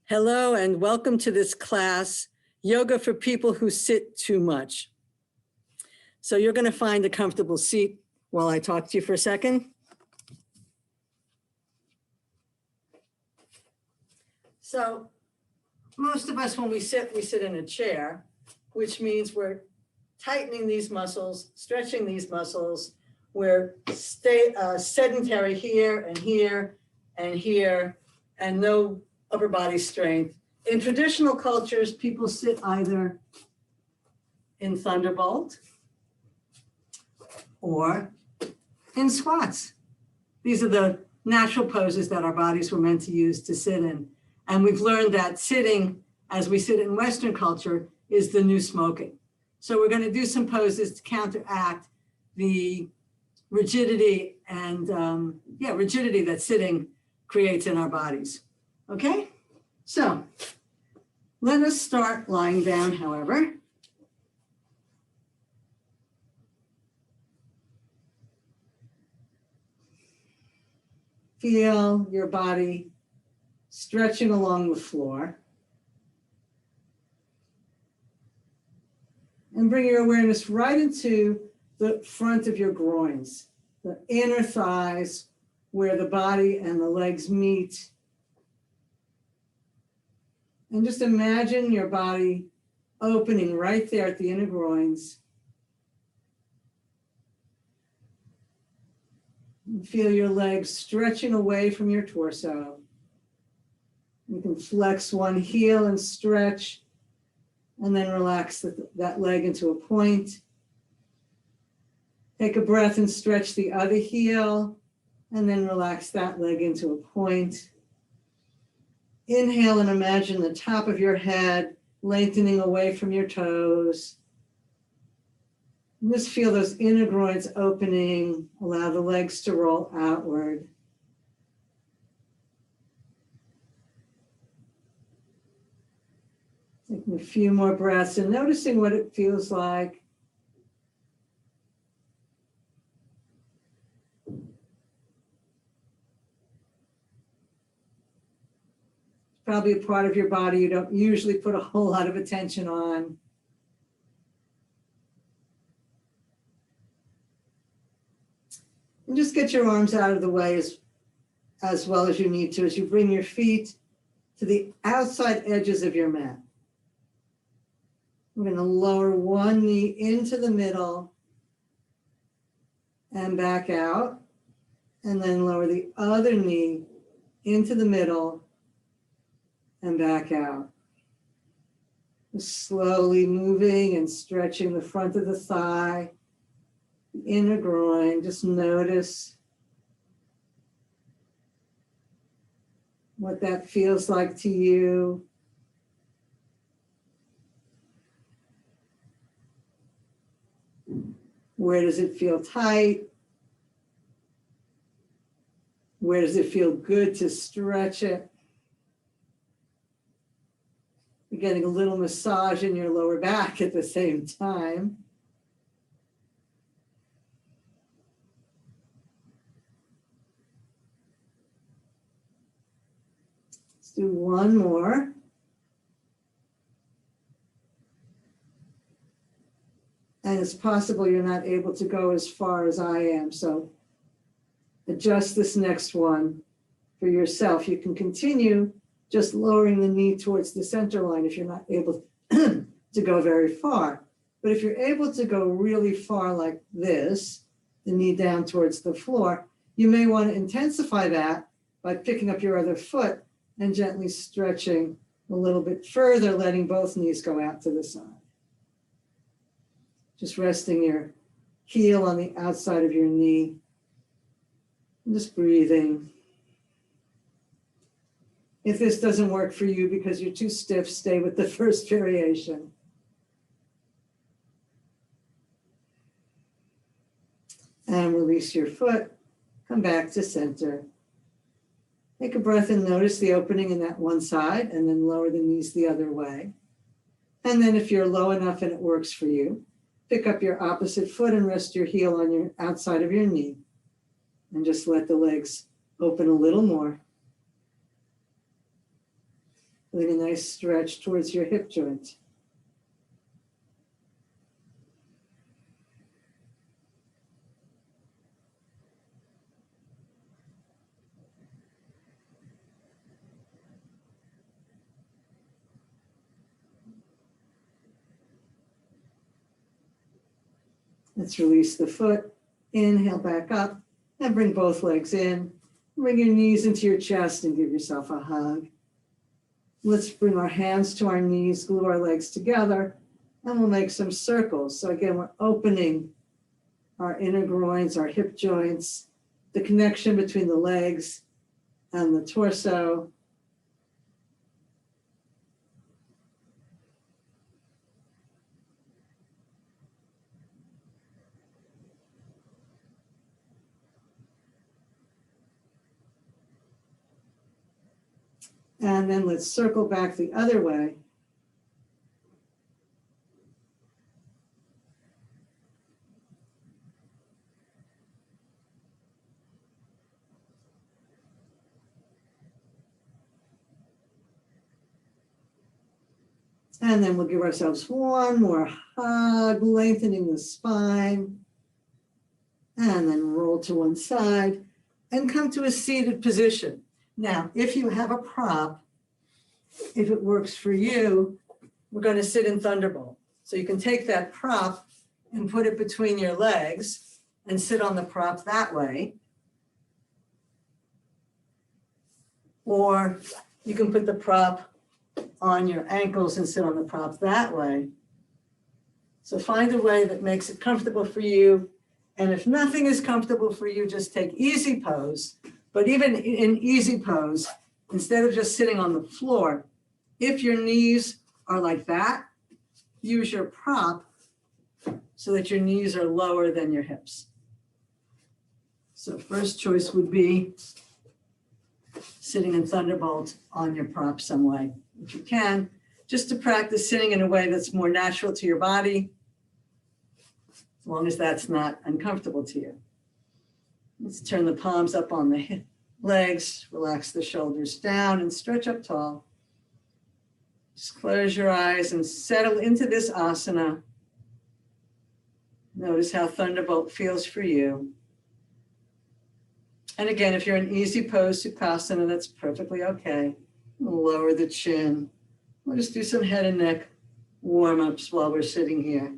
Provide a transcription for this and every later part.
Hello and welcome to this class, Yoga for People Who Sit Too Much. So you're going to find a comfortable seat while I talk to you for a second. So most of us, when we sit in a chair, which means we're tightening these muscles, stretching these muscles. We're sedentary here and here and here, and no upper body strength. In traditional cultures, people sit either in thunderbolt or in squats. These are the natural poses that our bodies were meant to use to sit in. And we've learned that sitting, as we sit in Western culture, is the new smoking. So we're going to do some poses to counteract the rigidity and rigidity that sitting creates in our bodies. Okay, so let us start lying down, however. Feel your body stretching along the floor. And bring your awareness right into the front of your groins, the inner thighs, where the body and the legs meet. And just imagine your body opening right there at the inner groins. And feel your legs stretching away from your torso. You can flex one heel and stretch, and then relax that leg into a point. Take a breath and stretch the other heel, and then relax that leg into a point. Inhale and imagine the top of your head lengthening away from your toes. And just feel those inner groins opening. Allow the legs to roll outward. Taking a few more breaths and noticing what it feels like. Probably a part of your body you don't usually put a whole lot of attention on. And just get your arms out of the way as well as you need to as you bring your feet to the outside edges of your mat. We're going to lower one knee into the middle and back out, and then lower the other knee into the middle and back out. Just slowly moving and stretching the front of the thigh, the inner groin. Just notice what that feels like to you. Where does it feel tight? Where does it feel good to stretch it? You're getting a little massage in your lower back at the same time. Let's do one more. And it's possible you're not able to go as far as I am, so adjust this next one for yourself. You can continue just lowering the knee towards the center line if you're not able to go very far. But if you're able to go really far like this, the knee down towards the floor, you may want to intensify that by picking up your other foot and gently stretching a little bit further, letting both knees go out to the side. Just resting your heel on the outside of your knee. And just breathing. If this doesn't work for you because you're too stiff, stay with the first variation. And release your foot. Come back to center. Take a breath and notice the opening in that one side, and then lower the knees the other way. And then if you're low enough and it works for you, pick up your opposite foot and rest your heel on your outside of your knee. And just let the legs open a little more. Feeling a nice stretch towards your hip joint. Let's release the foot. Inhale back up and bring both legs in. Bring your knees into your chest and give yourself a hug. Let's bring our hands to our knees, glue our legs together, and we'll make some circles. So again, we're opening our inner groins, our hip joints, the connection between the legs and the torso. And then let's circle back the other way. And then we'll give ourselves one more hug, lengthening the spine. And then roll to one side and come to a seated position. Now, if you have a prop, if it works for you, we're going to sit in Thunderbolt. So you can take that prop and put it between your legs and sit on the prop that way. Or you can put the prop on your ankles and sit on the prop that way. So find a way that makes it comfortable for you. And if nothing is comfortable for you, just take easy pose. But even in easy pose, instead of just sitting on the floor, if your knees are like that, use your prop so that your knees are lower than your hips. So first choice would be sitting in Thunderbolt on your prop some way, if you can, just to practice sitting in a way that's more natural to your body, as long as that's not uncomfortable to you. Let's turn the palms up on the legs, relax the shoulders down and stretch up tall. Just close your eyes and settle into this asana. Notice how Thunderbolt feels for you. And again, if you're in easy pose, Sukhasana, that's perfectly okay. Lower the chin. We'll just do some head and neck warm-ups while we're sitting here.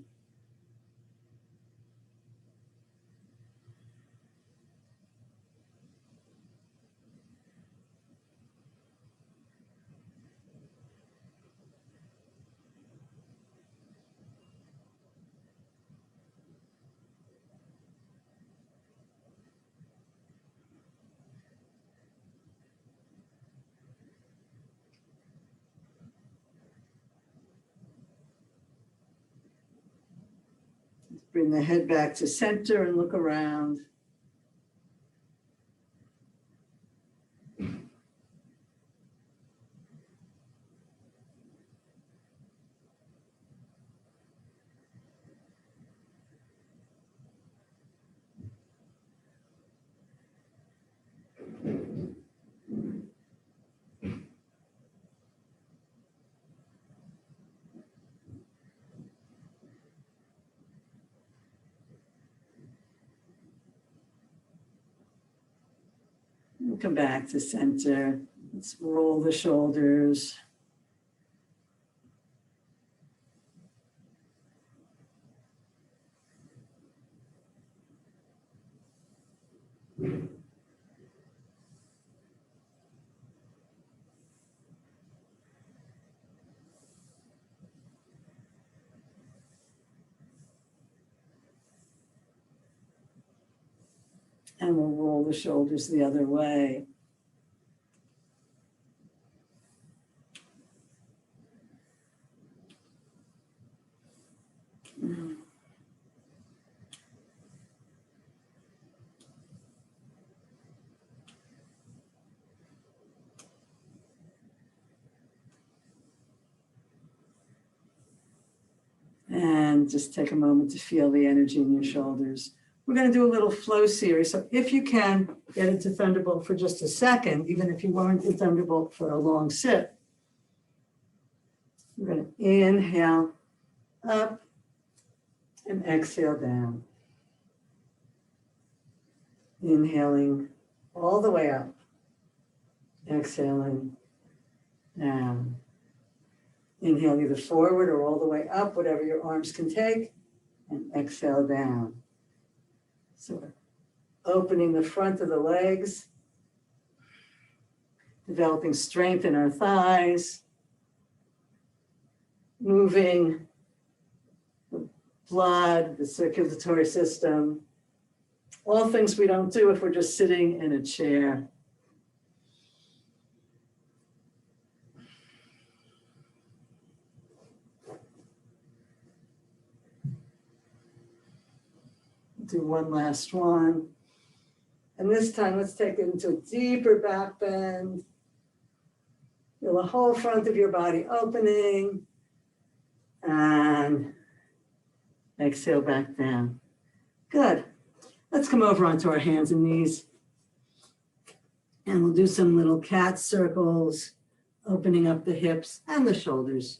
Bring the head back to center and look around. Come back to center. Let's roll the shoulders. And we'll roll the shoulders the other way. And just take a moment to feel the energy in your shoulders. We're going to do a little flow series. So if you can get into Thunderbolt for just a second, even if you weren't in Thunderbolt for a long sit, We're going to inhale up and exhale down. Inhaling all the way up. Exhaling down. Inhale either forward or all the way up, whatever your arms can take, and exhale down. So we're opening the front of the legs, developing strength in our thighs, moving the blood, the circulatory system, all things we don't do if we're just sitting in a chair. Do one last one. And this time, let's take it into a deeper back bend. Feel the whole front of your body opening. And exhale back down. Good. Let's come over onto our hands and knees. And we'll do some little cat circles, opening up the hips and the shoulders.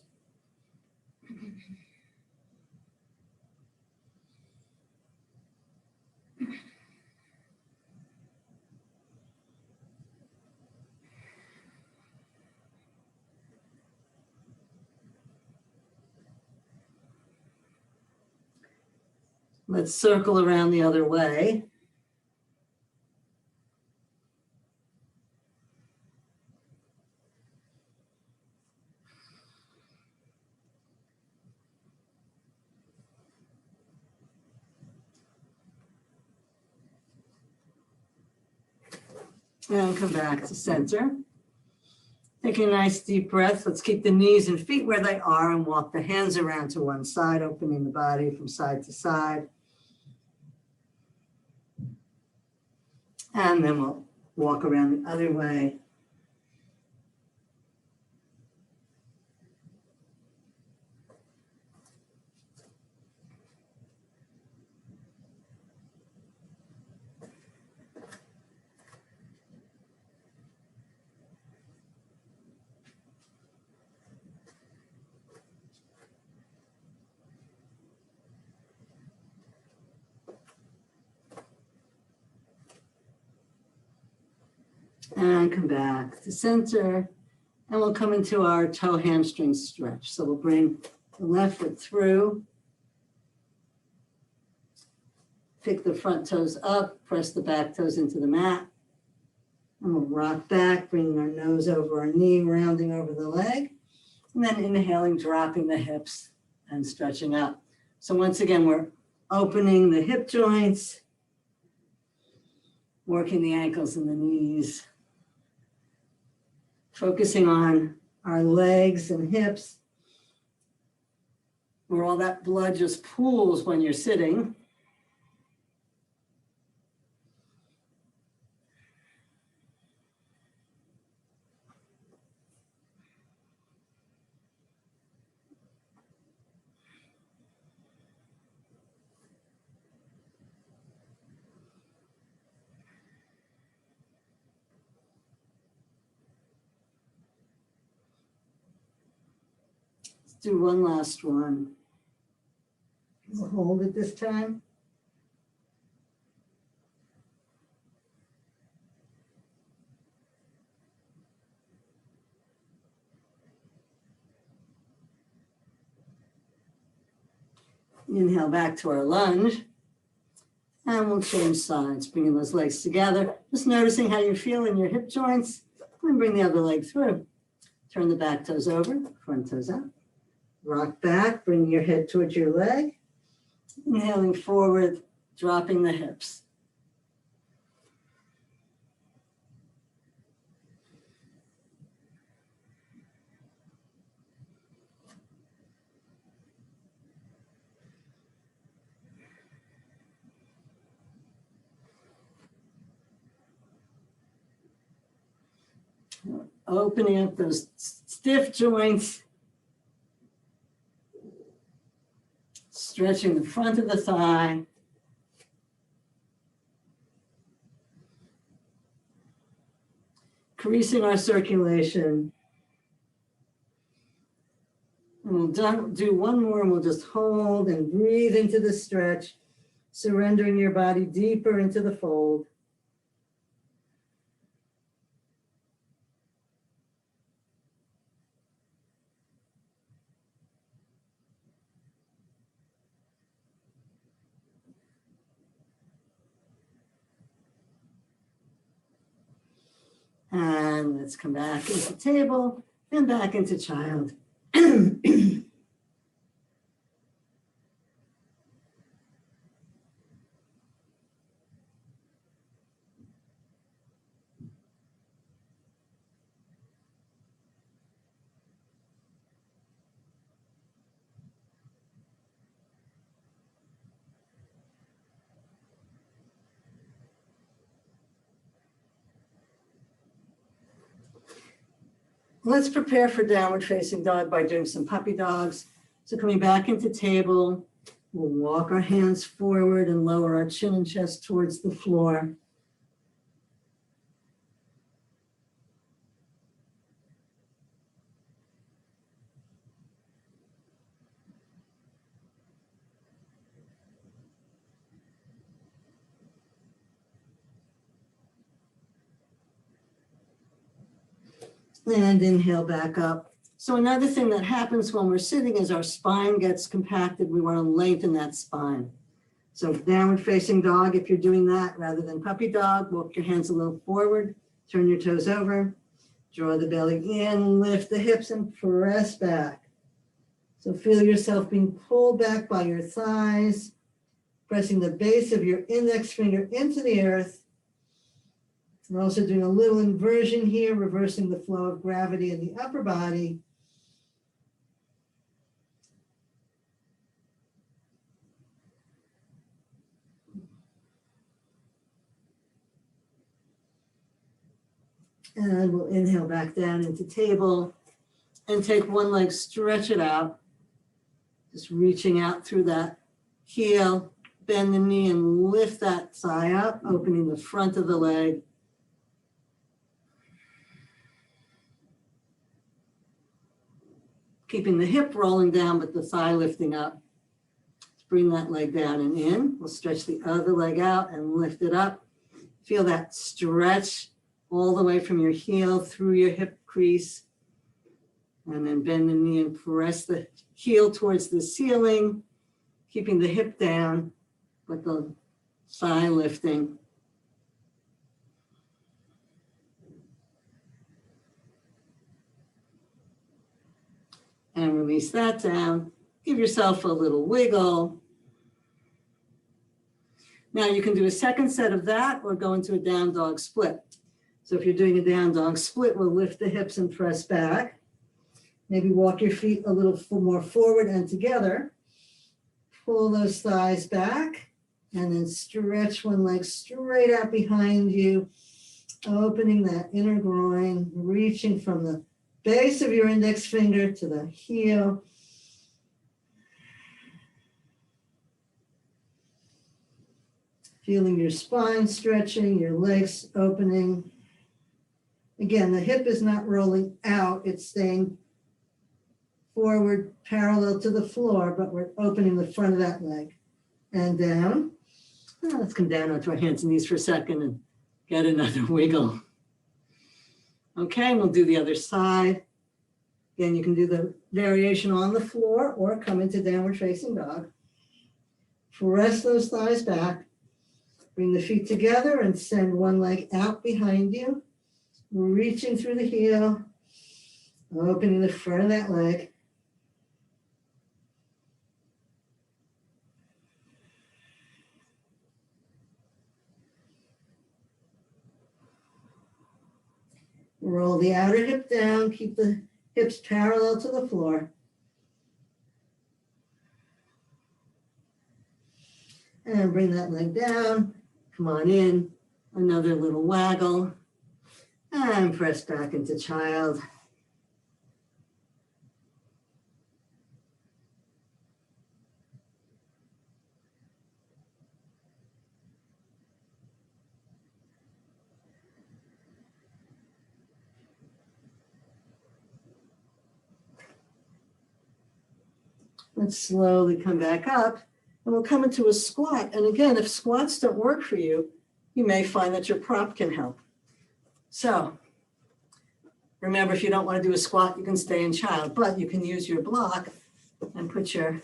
Let's circle around the other way. And come back to center. Taking a nice deep breath. Let's keep the knees and feet where they are and walk the hands around to one side, opening the body from side to side. And then we'll walk around the other way. And come back to center. And we'll come into our toe hamstring stretch. So we'll bring the left foot through. Pick the front toes up, press the back toes into the mat. And we'll rock back, bringing our nose over our knee, rounding over the leg. And then inhaling, dropping the hips and stretching up. So once again, we're opening the hip joints, working the ankles and the knees. Focusing on our legs and hips, where all that blood just pools when you're sitting. Do one last one. We'll hold it this time. Inhale back to our lunge. And we'll change sides, bringing those legs together. Just noticing how you feel in your hip joints. And bring the other leg through. Turn the back toes over, front toes up. Rock back, bring your head towards your leg. Inhaling forward, dropping the hips. Opening up those stiff joints. Stretching the front of the thigh. Increasing our circulation. And we'll do one more, and we'll just hold and breathe into the stretch, surrendering your body deeper into the fold. And let's come back into table and back into child. Let's prepare for downward facing dog by doing some puppy dogs. So coming back into table, we'll walk our hands forward and lower our chin and chest towards the floor. And inhale back up. So another thing that happens when we're sitting is our spine gets compacted. We want to lengthen that spine. So downward facing dog, if you're doing that rather than puppy dog, walk your hands a little forward, turn your toes over, draw the belly in, lift the hips and press back. So feel yourself being pulled back by your thighs, pressing the base of your index finger into the earth. We're also doing a little inversion here, reversing the flow of gravity in the upper body. And we'll inhale back down into table and take one leg, stretch it out. Just reaching out through that heel, bend the knee and lift that thigh up, opening the front of the leg. Keeping the hip rolling down, but the thigh lifting up. Let's bring that leg down and in. We'll stretch the other leg out and lift it up. Feel that stretch all the way from your heel through your hip crease. And then bend the knee and press the heel towards the ceiling, keeping the hip down, but the thigh lifting. And release that down. Give yourself a little wiggle. Now you can do a second set of that or go into a down dog split. So if you're doing a down dog split, we'll lift the hips and press back. Maybe walk your feet a little more forward and together. Pull those thighs back and then stretch one leg straight out behind you, opening that inner groin, reaching from the base of your index finger to the heel. Feeling your spine stretching, your legs opening. Again, the hip is not rolling out, it's staying forward parallel to the floor, but we're opening the front of that leg. And down. Now let's come down onto our hands and knees for a second and get another wiggle. Okay, we'll do the other side. Again, you can do the variation on the floor or come into downward facing dog. Press those thighs back. Bring the feet together and send one leg out behind you. Reaching through the heel, opening the front of that leg. Roll the outer hip down, keep the hips parallel to the floor. And bring that leg down. Come on in. Another little waggle. And press back into child. Let's slowly come back up, and we'll come into a squat. And again, if squats don't work for you, you may find that your prop can help. So remember, if you don't want to do a squat, you can stay in child, but you can use your block and put your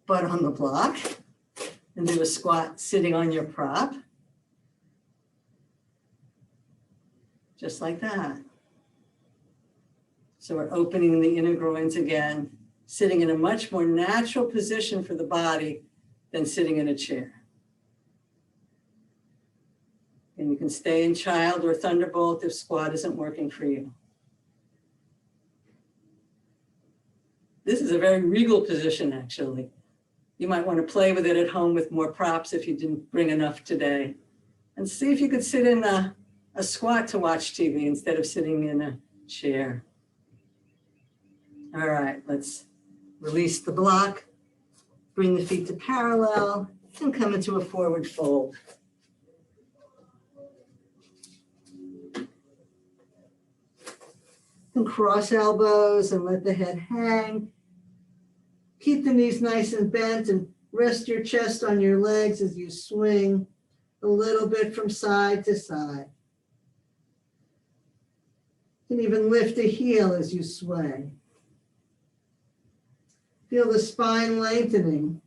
butt on the block and do a squat sitting on your prop. Just like that. So we're opening the inner groins again, sitting in a much more natural position for the body than sitting in a chair. And you can stay in child or thunderbolt if squat isn't working for you. This is a very regal position, actually. You might want to play with it at home with more props if you didn't bring enough today. And see if you could sit in a squat to watch TV instead of sitting in a chair. All right, let's release the block, bring the feet to parallel, and come into a forward fold. And cross elbows and let the head hang. Keep the knees nice and bent and rest your chest on your legs as you swing a little bit from side to side. You can even lift a heel as you sway. Feel the spine lengthening.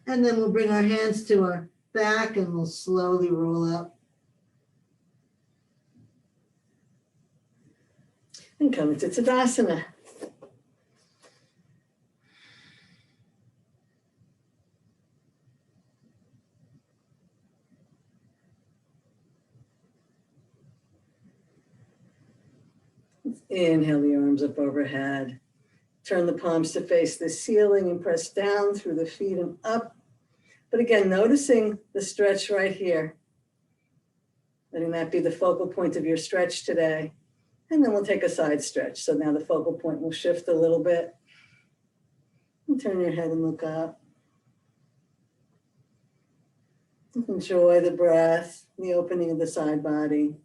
And then we'll bring our hands to our back and we'll slowly roll up. And come into Tadasana. Inhale the arms up overhead. Turn the palms to face the ceiling and press down through the feet and up. But again, noticing the stretch right here. Letting that be the focal point of your stretch today. And then we'll take a side stretch. So now the focal point will shift a little bit. And turn your head and look up. Enjoy the breath, the opening of the side body.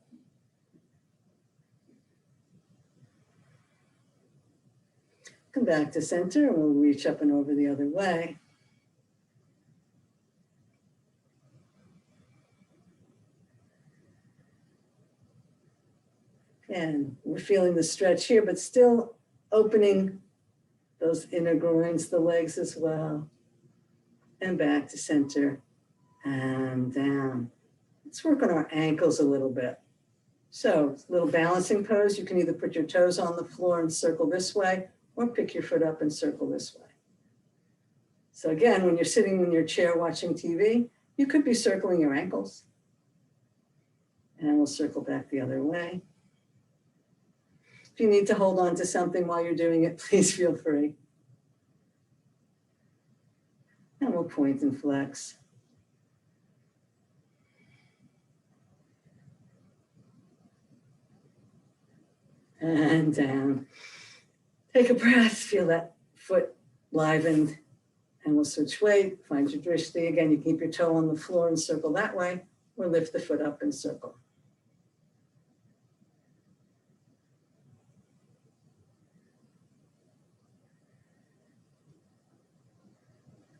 Come back to center and we'll reach up and over the other way. And we're feeling the stretch here, but still opening those inner groins, the legs as well. And back to center and down. Let's work on our ankles a little bit. So, little balancing pose. You can either put your toes on the floor and circle this way, or pick your foot up and circle this way. So again, when you're sitting in your chair watching TV, you could be circling your ankles. And we'll circle back the other way. If you need to hold on to something while you're doing it, please feel free. And we'll point and flex. And down. Take a breath, feel that foot livened, and we'll switch weight. Find your drishti. Again, you keep your toe on the floor and circle that way, or lift the foot up and circle.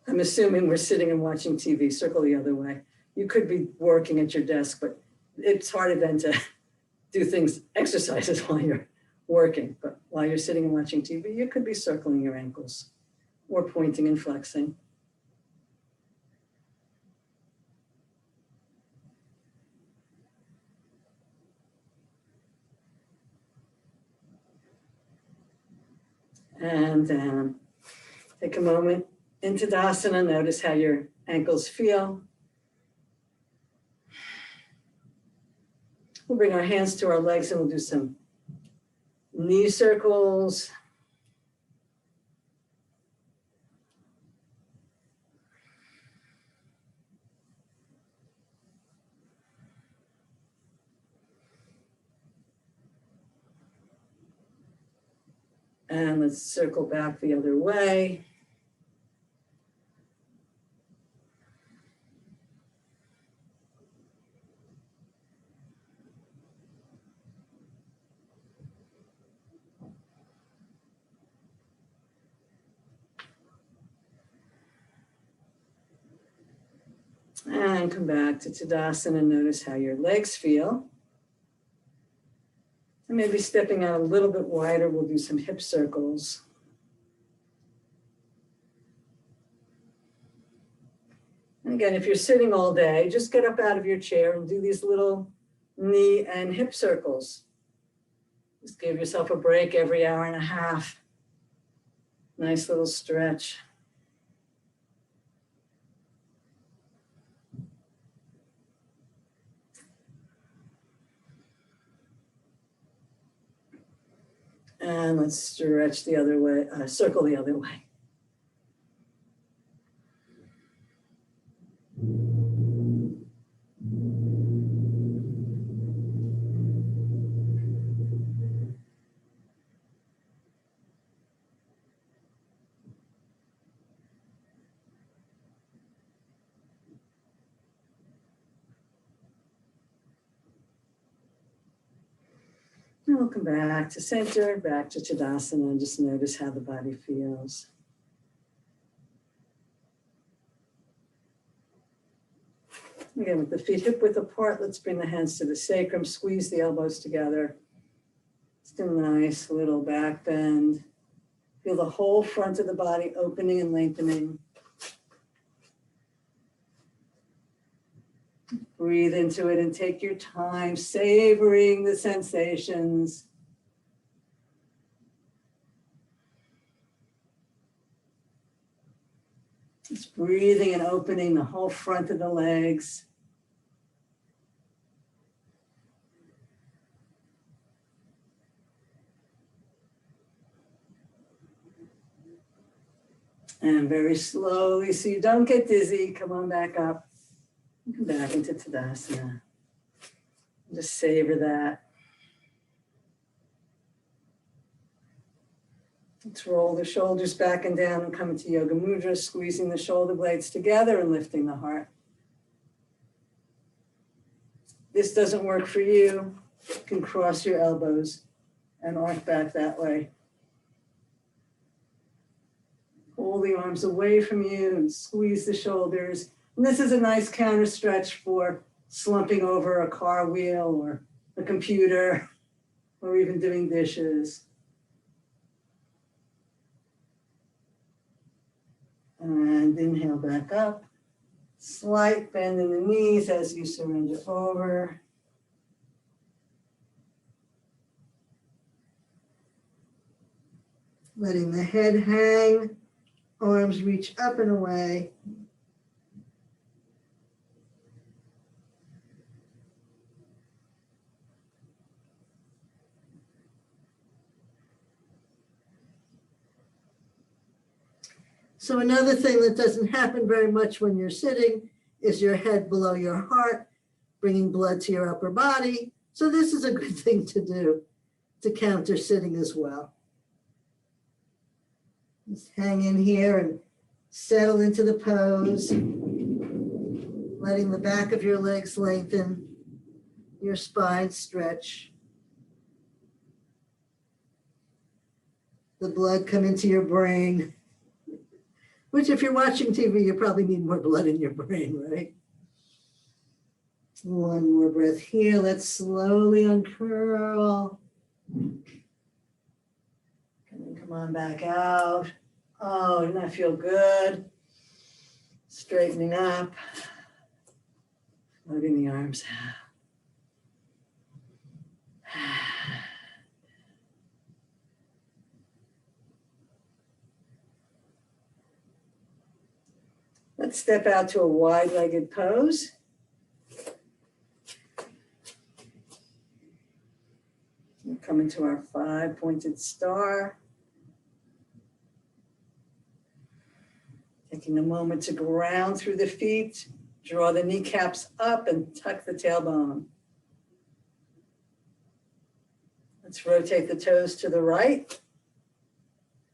I'm assuming we're sitting and watching TV, circle the other way. You could be working at your desk, but it's harder then to do things, exercises while you're working. But while you're sitting and watching TV, you could be circling your ankles or pointing and flexing. And down. Take a moment in Tadasana. Notice how your ankles feel. We'll bring our hands to our legs and we'll do some knee circles. And let's circle back the other way. And come back to Tadasana and notice how your legs feel. And maybe stepping out a little bit wider, we'll do some hip circles. And again, if you're sitting all day, just get up out of your chair and do these little knee and hip circles. Just give yourself a break every hour and a half. Nice little stretch. And let's stretch the other way, circle the other way. And we'll come back to center, back to Tadasana, and just notice how the body feels. Again, with the feet hip width apart, let's bring the hands to the sacrum, squeeze the elbows together. Just a nice little back bend. Feel the whole front of the body opening and lengthening. Breathe into it and take your time, savoring the sensations. Just breathing and opening the whole front of the legs. And very slowly, so you don't get dizzy, come on back up. Come back into Tadasana. Just savor that. Let's roll the shoulders back and down and come into Yoga Mudra, squeezing the shoulder blades together and lifting the heart. This doesn't work for you, you can cross your elbows and arc back that way. Pull the arms away from you and squeeze the shoulders. And this is a nice counter stretch for slumping over a car wheel or a computer or even doing dishes. And inhale back up. Slight bend in the knees as you surrender over. Letting the head hang, arms reach up and away. So another thing that doesn't happen very much when you're sitting is your head below your heart, bringing blood to your upper body. So this is a good thing to do to counter sitting as well. Just hang in here and settle into the pose, letting the back of your legs lengthen, your spine stretch. The blood come into your brain. Which if you're watching TV, you probably need more blood in your brain, right? One more breath here. Let's slowly uncurl. And then come on back out. Oh, doesn't that feel good? Straightening up. Letting the arms out. Let's step out to a wide-legged pose. We'll come into our 5-pointed star. Taking a moment to ground through the feet, draw the kneecaps up and tuck the tailbone. Let's rotate the toes to the right.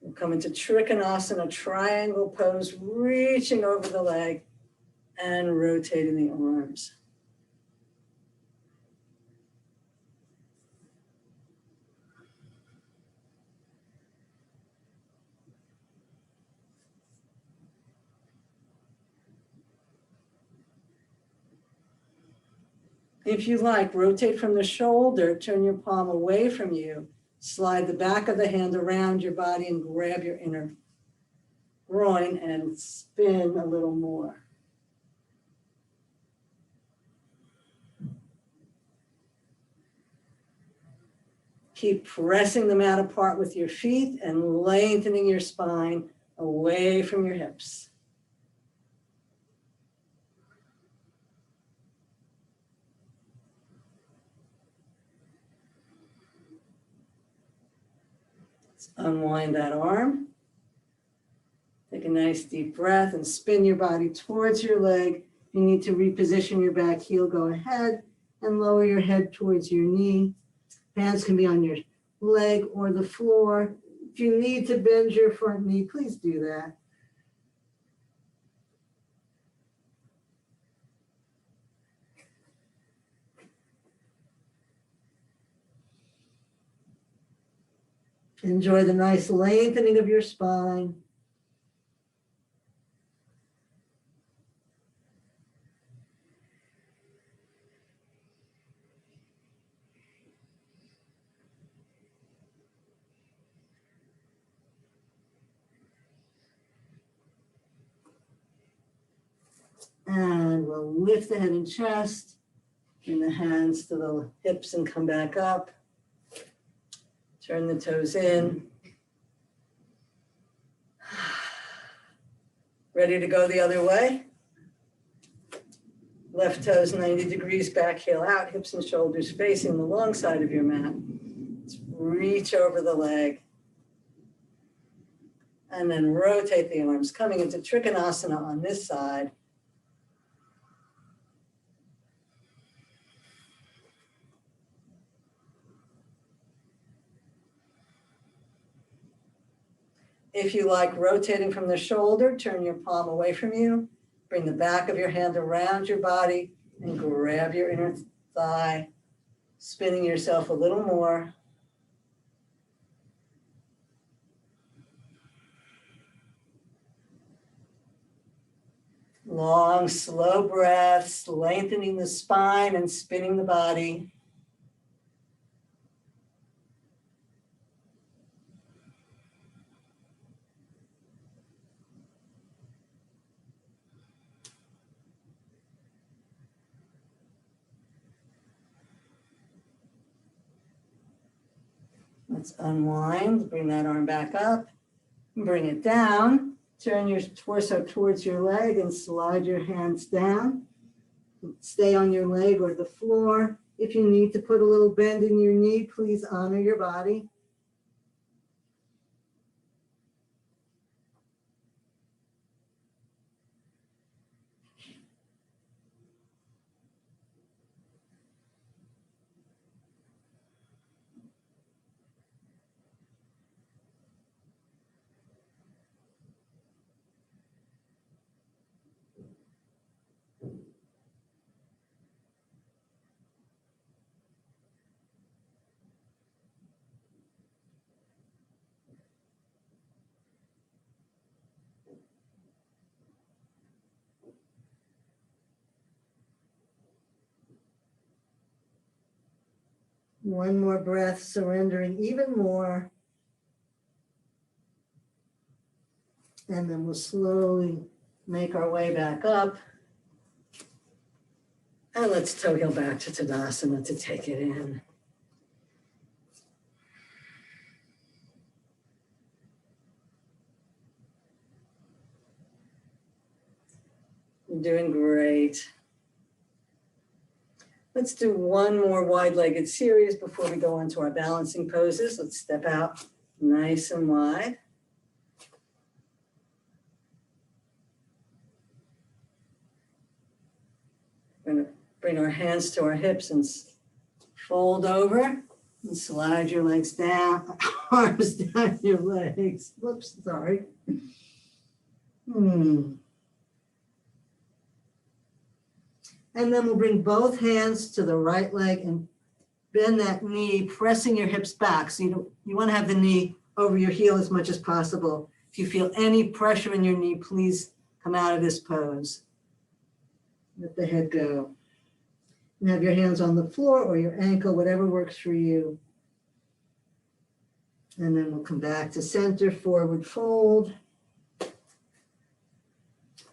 We'll come into Trikonasana, triangle pose, reaching over the leg and rotating the arms. If you like, rotate from the shoulder, turn your palm away from you, slide the back of the hand around your body and grab your inner groin and spin a little more. Keep pressing the mat apart with your feet and lengthening your spine away from your hips. Let's unwind that arm. Take a nice deep breath and spin your body towards your leg. If you need to reposition your back heel, go ahead and lower your head towards your knee. Hands can be on your leg or the floor. If you need to bend your front knee, please do that. Enjoy the nice lengthening of your spine. And we'll lift the head and chest, bring the hands to the hips and come back up. Turn the toes in. Ready to go the other way? Left toes 90 degrees, back heel out, hips and shoulders facing the long side of your mat. Let's reach over the leg. And then rotate the arms, coming into Trikonasana on this side. If you like, rotating from the shoulder, turn your palm away from you. Bring the back of your hand around your body and grab your inner thigh, spinning yourself a little more. Long, slow breaths, lengthening the spine and spinning the body. Let's unwind, bring that arm back up, bring it down, turn your torso towards your leg and slide your hands down. Stay on your leg or the floor. If you need to put a little bend in your knee, please honor your body. One more breath, surrendering even more. And then we'll slowly make our way back up. And let's toe heel back to Tadasana to take it in. You're doing great. Let's do one more wide-legged series before we go into our balancing poses. Let's step out nice and wide. We're going to bring our hands to our hips and fold over and slide your legs down, arms down your legs. Whoops, sorry. And then we'll bring both hands to the right leg and bend that knee, pressing your hips back. So you want to have the knee over your heel as much as possible. If you feel any pressure in your knee, please come out of this pose. Let the head go. And have your hands on the floor or your ankle, whatever works for you. And then we'll come back to center, forward fold.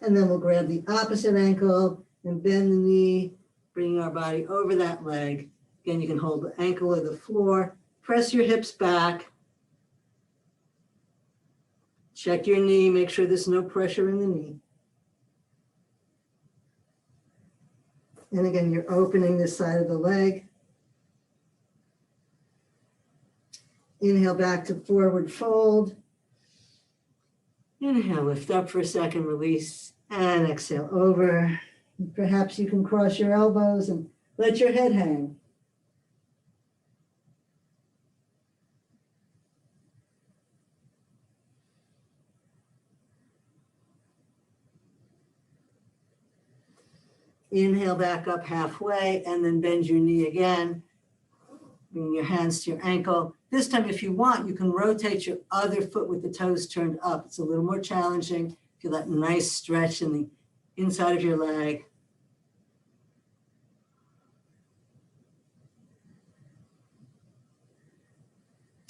And then we'll grab the opposite ankle and bend the knee, bringing our body over that leg. Again, you can hold the ankle or the floor. Press your hips back. Check your knee, make sure there's no pressure in the knee. And again, you're opening this side of the leg. Inhale back to forward fold. Inhale, lift up for a second, release, and exhale over. Perhaps you can cross your elbows and let your head hang. Inhale back up halfway and then bend your knee again. Bring your hands to your ankle. This time, if you want, you can rotate your other foot with the toes turned up. It's a little more challenging. Feel that nice stretch in the inside of your leg.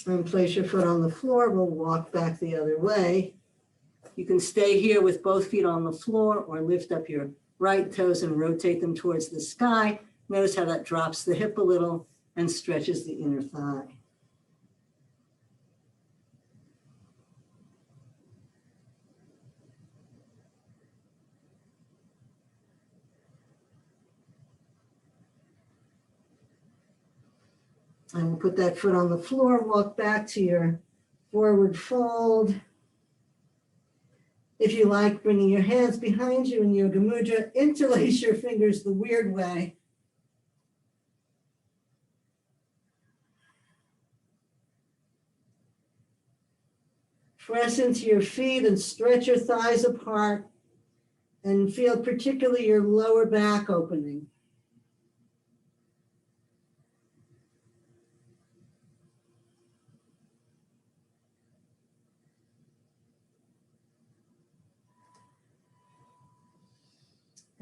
And place your foot on the floor. We'll walk back the other way. You can stay here with both feet on the floor or lift up your right toes and rotate them towards the sky. Notice how that drops the hip a little and stretches the inner thigh. And we'll put that foot on the floor, walk back to your forward fold. If you like, bringing your hands behind you in Yoga Mudra, interlace your fingers the weird way. Press into your feet and stretch your thighs apart and feel particularly your lower back opening.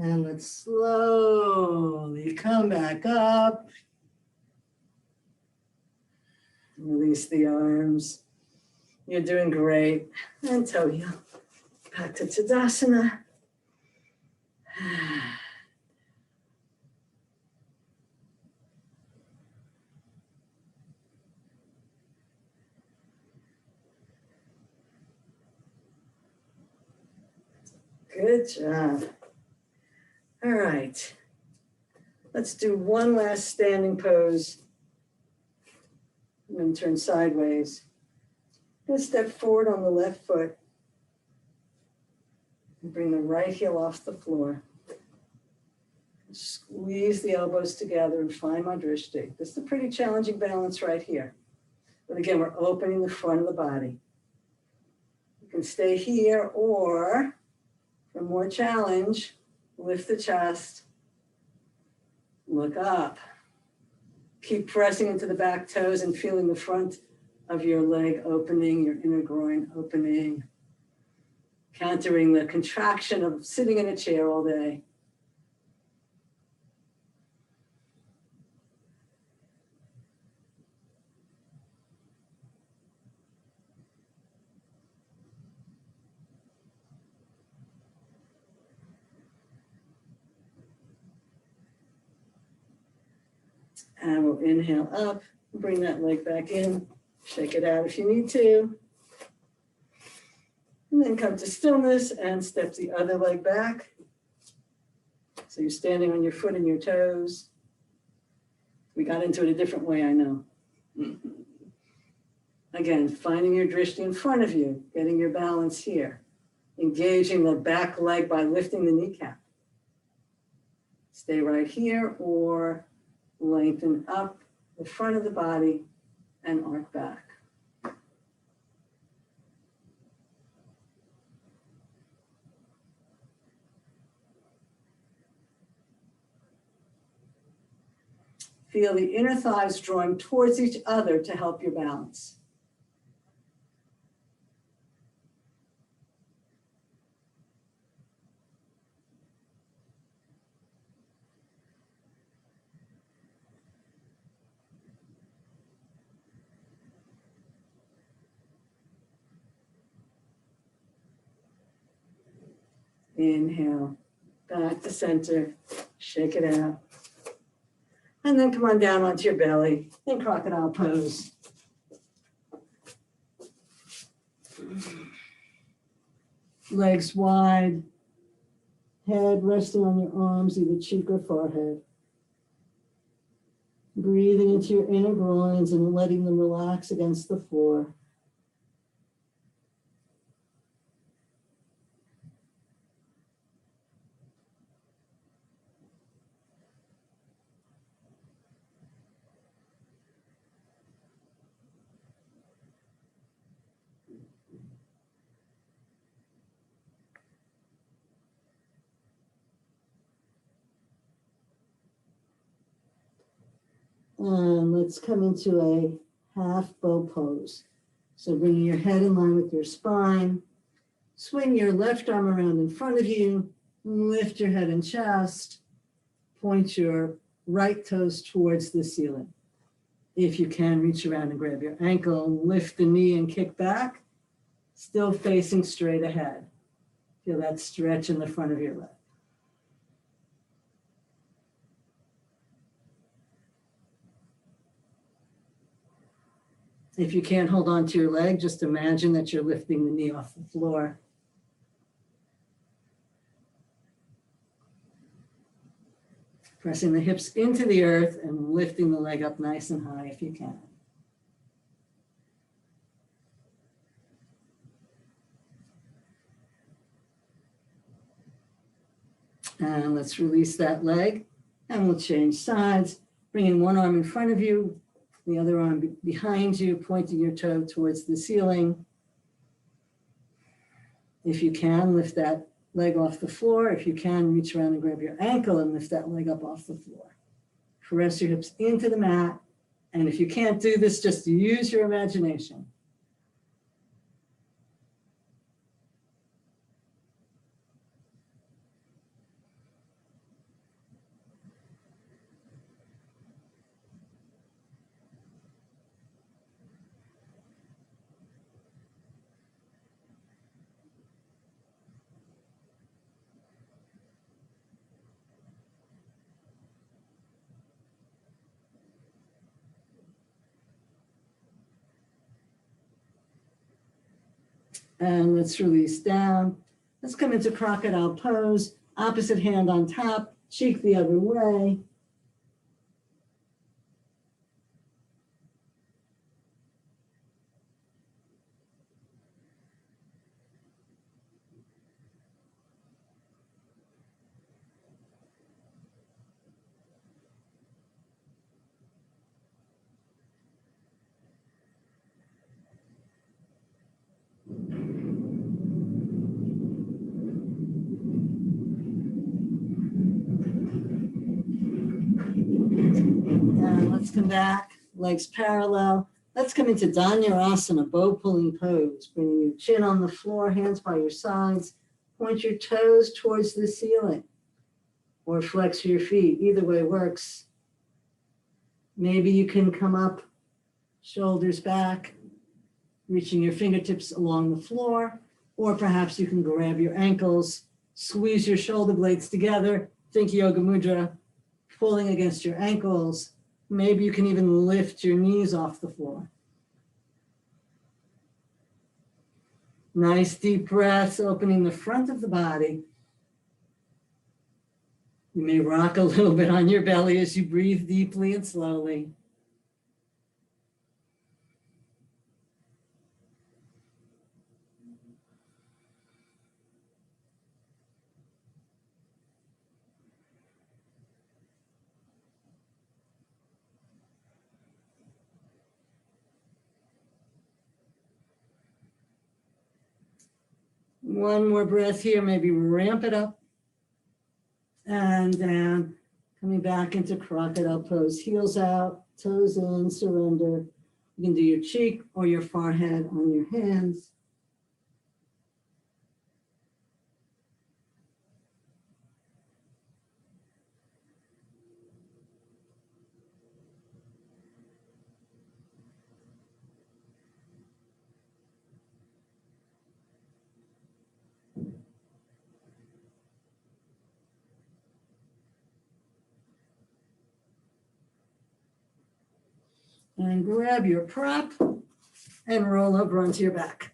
And let's slowly come back up. Release the arms. You're doing great. And toe heel. Back to Tadasana. Good job. All right. Let's do one last standing pose. And then turn sideways. And step forward on the left foot. And bring the right heel off the floor. Squeeze the elbows together and find my drishti. This is a pretty challenging balance right here. But again, we're opening the front of the body. You can stay here, or for more challenge, lift the chest, look up. Keep pressing into the back toes and feeling the front of your leg opening, your inner groin opening, countering the contraction of sitting in a chair all day. And we'll inhale up, bring that leg back in, shake it out if you need to. And then come to stillness and step the other leg back. So you're standing on your foot and your toes. We got into it a different way, I know. Again, finding your drishti in front of you, getting your balance here. Engaging the back leg by lifting the kneecap. Stay right here or lengthen up the front of the body and arc back. Feel the inner thighs drawing towards each other to help your balance. Inhale, back to center, shake it out. And then come on down onto your belly in crocodile pose. Legs wide, head resting on your arms, either cheek or forehead. Breathing into your inner groins and letting them relax against the floor. And let's come into a half bow pose. So bringing your head in line with your spine, swing your left arm around in front of you, lift your head and chest, point your right toes towards the ceiling. If you can, reach around and grab your ankle, lift the knee and kick back, still facing straight ahead. Feel that stretch in the front of your leg. If you can't hold on to your leg, just imagine that you're lifting the knee off the floor. Pressing the hips into the earth and lifting the leg up nice and high if you can. And let's release that leg and we'll change sides, bringing one arm in front of you, the other arm behind you, pointing your toe towards the ceiling. If you can, lift that leg off the floor. If you can, reach around and grab your ankle and lift that leg up off the floor. Press your hips into the mat. And if you can't do this, just use your imagination. And let's release down. Let's come into crocodile pose. Opposite hand on top, cheek the other way. And let's come back, legs parallel. Let's come into Dhanurasana, bow pulling pose. Bringing your chin on the floor, hands by your sides. Point your toes towards the ceiling or flex your feet. Either way works. Maybe you can come up, shoulders back, reaching your fingertips along the floor, or perhaps you can grab your ankles, squeeze your shoulder blades together, think yoga mudra, pulling against your ankles. Maybe you can even lift your knees off the floor. Nice deep breaths, opening the front of the body. You may rock a little bit on your belly as you breathe deeply and slowly. One more breath here, maybe ramp it up and down, coming back into crocodile pose, heels out, toes in, surrender. You can do your cheek or your forehead on your hands. And grab your prop and roll over onto your back.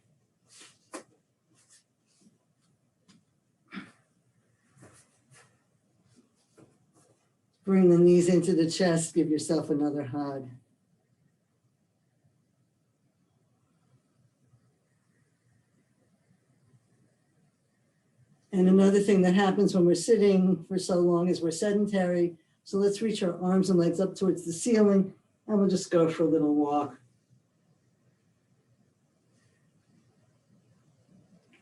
Bring the knees into the chest, give yourself another hug. And another thing that happens when we're sitting for so long is we're sedentary. So let's reach our arms and legs up towards the ceiling, and we'll just go for a little walk.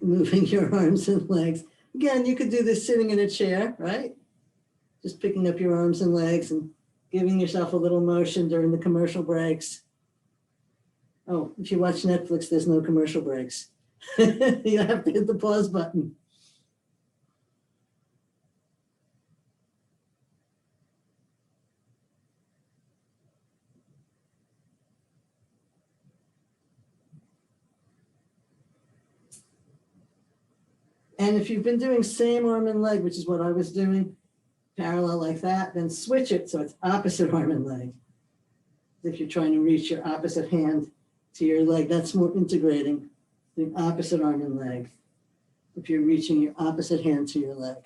Moving your arms and legs. Again, you could do this sitting in a chair, right? Just picking up your arms and legs and giving yourself a little motion during the commercial breaks. Oh, if you watch Netflix, there's no commercial breaks. You have to hit the pause button. And if you've been doing same arm and leg, which is what I was doing, parallel like that, then switch it so it's opposite arm and leg. If you're trying to reach your opposite hand to your leg, that's more integrating, the opposite arm and leg. If you're reaching your opposite hand to your leg.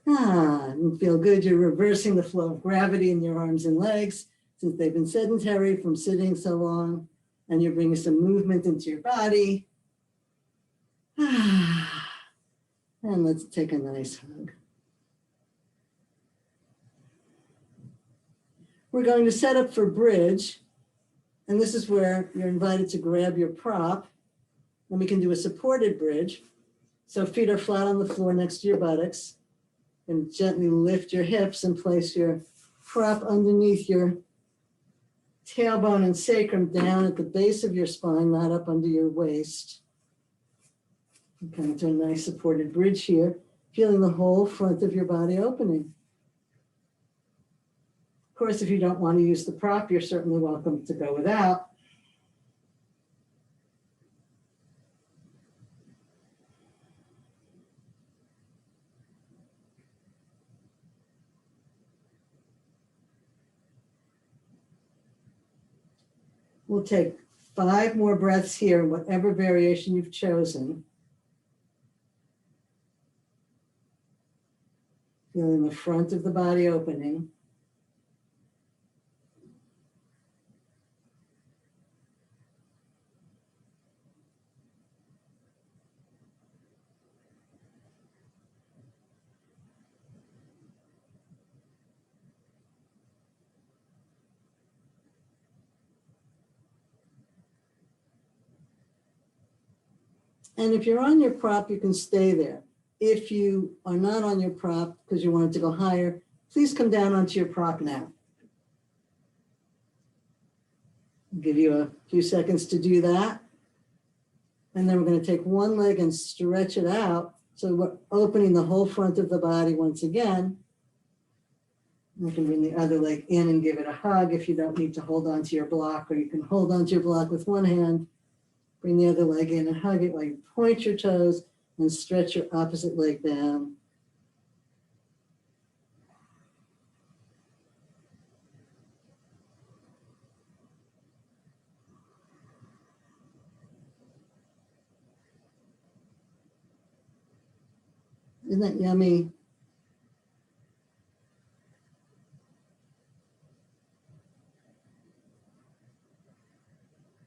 And feel good. You're reversing the flow of gravity in your arms and legs since they've been sedentary from sitting so long, and you're bringing some movement into your body. And let's take a nice hug. We're going to set up for bridge, and this is where you're invited to grab your prop, and we can do a supported bridge. So feet are flat on the floor next to your buttocks, and gently lift your hips and place your prop underneath your tailbone and sacrum down at the base of your spine, not up under your waist. And kind of do a nice supported bridge here, feeling the whole front of your body opening. Of course, if you don't want to use the prop, you're certainly welcome to go without. We'll take 5 more breaths here, whatever variation you've chosen. Feeling the front of the body opening. And if you're on your prop, you can stay there. If you are not on your prop because you want it to go higher, please come down onto your prop now. I'll give you a few seconds to do that. And then we're going to take one leg and stretch it out. So we're opening the whole front of the body once again. You can bring the other leg in and give it a hug if you don't need to hold on to your block, or you can hold on to your block with one hand. Bring the other leg in and hug it while you point your toes and stretch your opposite leg down. Isn't that yummy?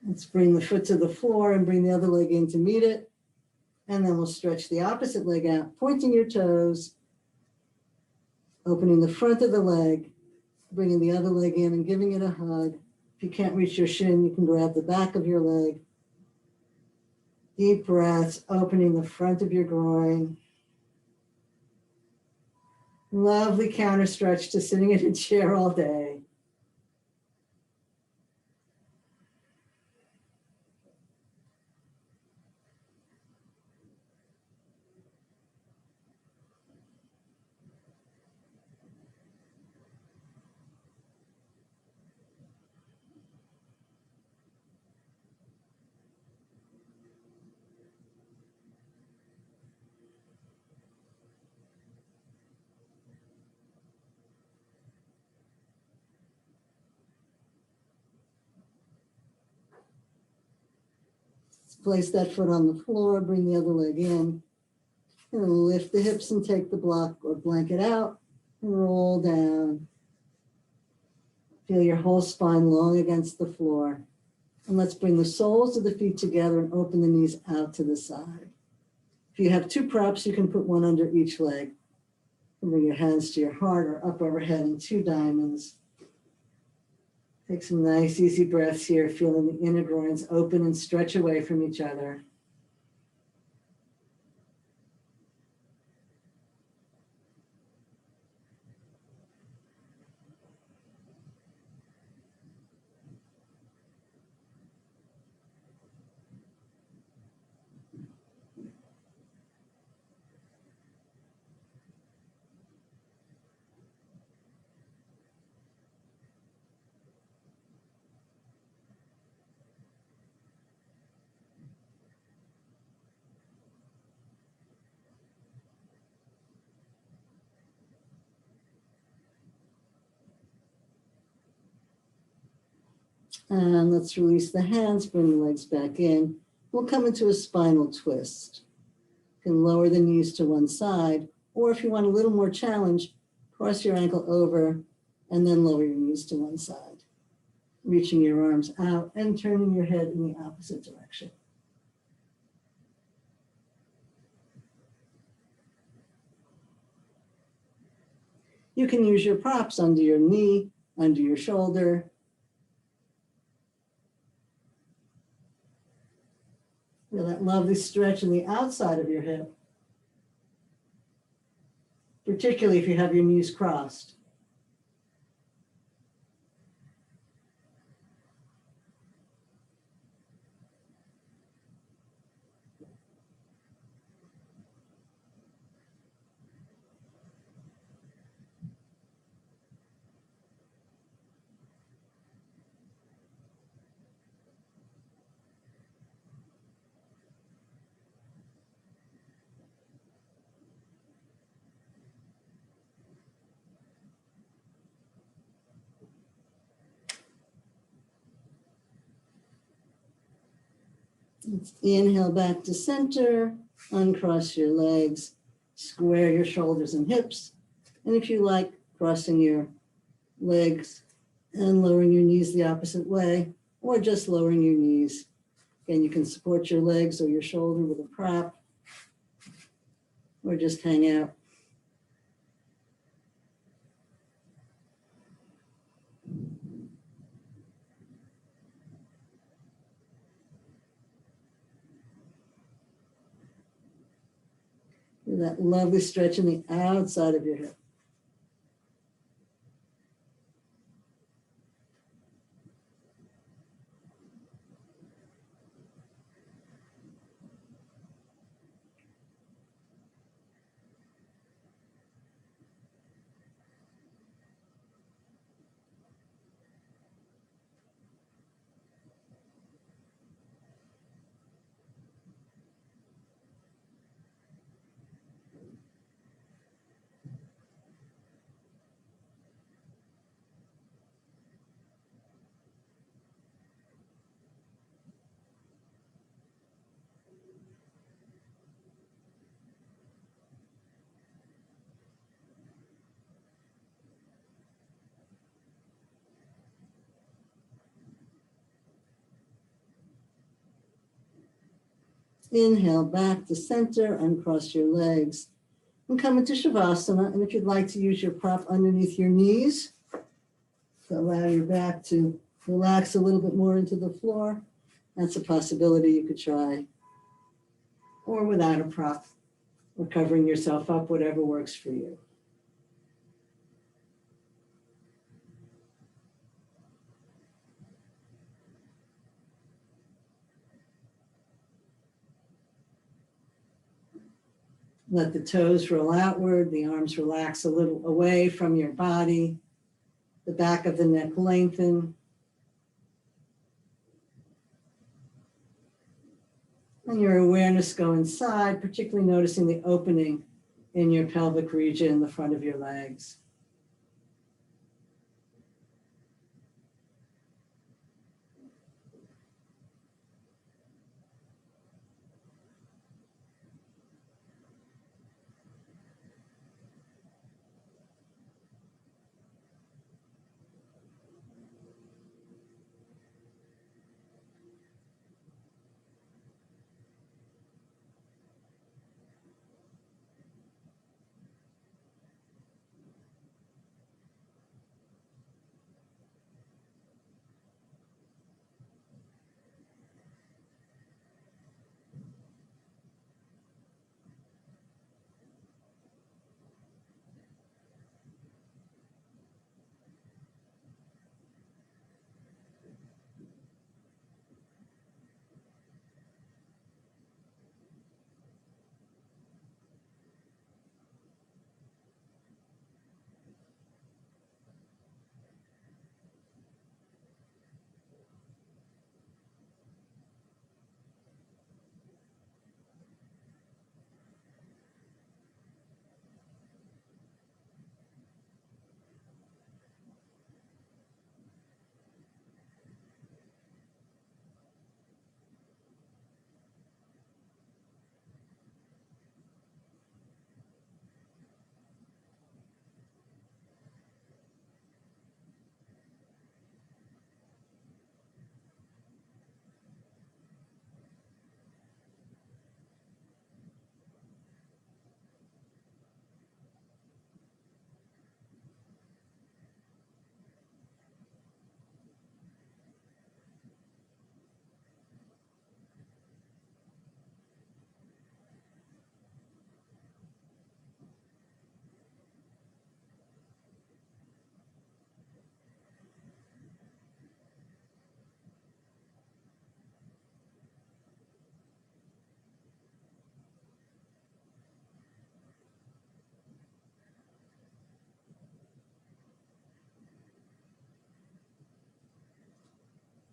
Let's bring the foot to the floor and bring the other leg in to meet it. And then we'll stretch the opposite leg out, pointing your toes, opening the front of the leg, bringing the other leg in and giving it a hug. If you can't reach your shin, you can grab the back of your leg. Deep breaths, opening the front of your groin. Lovely counter stretch to sitting in a chair all day. place that foot on the floor, bring the other leg in, and lift the hips and take the block or blanket out and roll down. Feel your whole spine long against the floor. And let's bring the soles of the feet together and open the knees out to the side. If you have two props, you can put one under each leg. And bring your hands to your heart or up overhead in two diamonds. Take some nice, easy breaths here, feeling the inner groins open and stretch away from each other. And let's release the hands, bring the legs back in. We'll come into a spinal twist. You can lower the knees to one side, or if you want a little more challenge, cross your ankle over and then lower your knees to one side. Reaching your arms out and turning your head in the opposite direction. You can use your props under your knee, under your shoulder. Feel that lovely stretch in the outside of your hip, particularly if you have your knees crossed. Let's inhale back to center, uncross your legs, square your shoulders and hips. And if you like, crossing your legs and lowering your knees the opposite way, or just lowering your knees. Again, you can support your legs or your shoulder with a prop, or just hang out. Feel that lovely stretch in the outside of your hip. Inhale back to center, uncross your legs, and come into Shavasana. And if you'd like to use your prop underneath your knees to allow your back to relax a little bit more into the floor, that's a possibility you could try. Or without a prop, or covering yourself up, whatever works for you. Let the toes roll outward, the arms relax a little away from your body, the back of the neck lengthen. And your awareness go inside, particularly noticing the opening in your pelvic region in the front of your legs.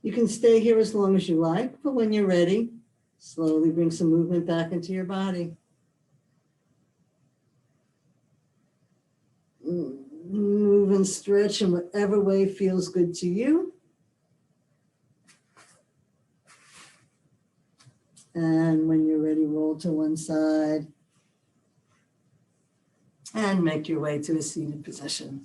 You can stay here as long as you like, but when you're ready, slowly bring some movement back into your body. Move and stretch in whatever way feels good to you. And when you're ready, roll to one side and make your way to a seated position.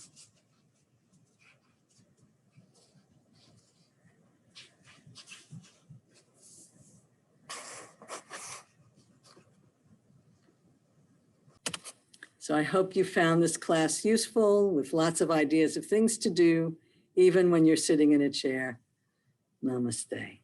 So I hope you found this class useful with lots of ideas of things to do, even when you're sitting in a chair. Namaste.